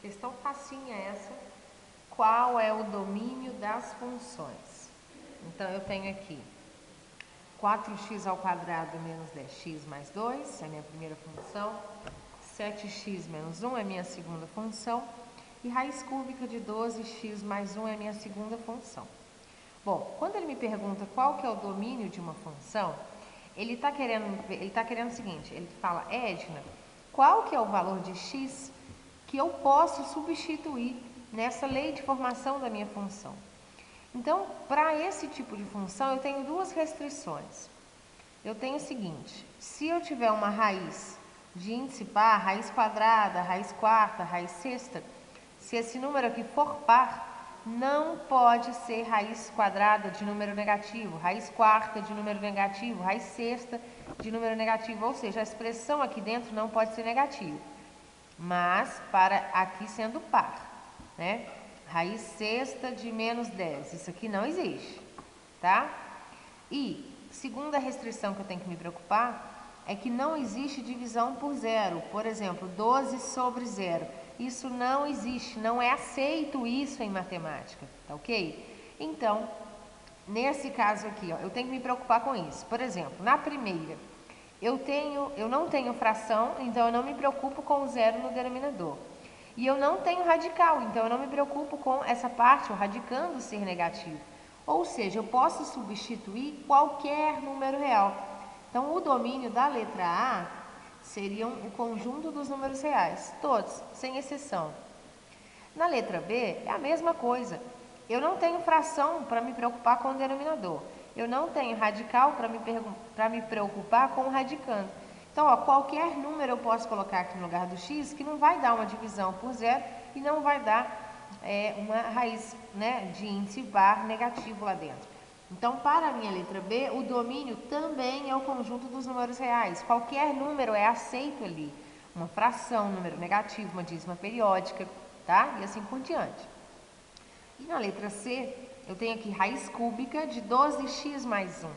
Questão facinha essa. Qual é o domínio das funções? Então, eu tenho aqui 4x ao quadrado menos 10x mais 2, é a minha primeira função. 7x menos 1 é a minha segunda função. E raiz cúbica de 12x mais 1 é a minha segunda função. Bom, quando ele me pergunta qual que é o domínio de uma função, ele está querendo o seguinte, ele fala, Edna, qual que é o valor de x que eu posso substituir nessa lei de formação da minha função? Então, para esse tipo de função, eu tenho duas restrições. Eu tenho o seguinte, se eu tiver uma raiz de índice par, raiz quadrada, raiz quarta, raiz sexta, se esse número aqui for par, não pode ser raiz quadrada de número negativo, raiz quarta de número negativo, raiz sexta de número negativo, ou seja, a expressão aqui dentro não pode ser negativa, mas para aqui sendo par, né? Raiz sexta de menos 10, isso aqui não existe, tá? E segunda restrição que eu tenho que me preocupar é que não existe divisão por zero. Por exemplo, 12 sobre zero. Isso não existe, não é aceito isso em matemática, tá ok? Então, nesse caso aqui, ó, eu tenho que me preocupar com isso. Por exemplo, na primeira, eu não tenho fração, então eu não me preocupo com o zero no denominador. E eu não tenho radical, então eu não me preocupo com essa parte, o radicando ser negativo. Ou seja, eu posso substituir qualquer número real. Então, o domínio da letra A seriam o conjunto dos números reais, todos, sem exceção. Na letra B, é a mesma coisa. Eu não tenho fração para me preocupar com o denominador. Eu não tenho radical para me preocupar com o radicando. Então, ó, qualquer número eu posso colocar aqui no lugar do x, que não vai dar uma divisão por zero e não vai dar uma raiz, né, de índice par negativo lá dentro. Então, para a minha letra B, o domínio também é o conjunto dos números reais. Qualquer número é aceito ali. Uma fração, um número negativo, uma dízima periódica, tá? E assim por diante. E na letra C, eu tenho aqui raiz cúbica de 12x mais 1.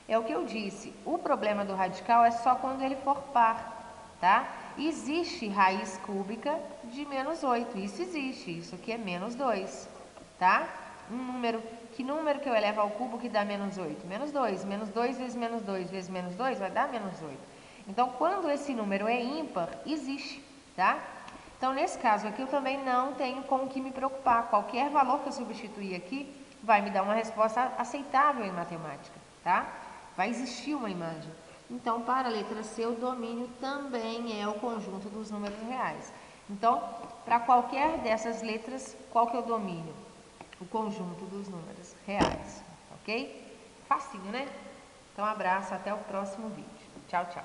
É o que eu disse, o problema do radical é só quando ele for par, tá? Existe raiz cúbica de menos 8, isso existe, isso aqui é menos 2, tá? Que número que eu elevo ao cubo que dá menos 8? Menos 2 vezes menos 2 vezes menos 2 vai dar menos 8. Então, quando esse número é ímpar, existe, tá? Então, nesse caso aqui, eu também não tenho com o que me preocupar. Qualquer valor que eu substituir aqui vai me dar uma resposta aceitável em matemática, tá? Vai existir uma imagem. Então, para a letra C, o domínio também é o conjunto dos números reais. Então, para qualquer dessas letras, qual que é o domínio? O conjunto dos números reais, ok? Facinho, né? Então, abraço, até o próximo vídeo. Tchau, tchau.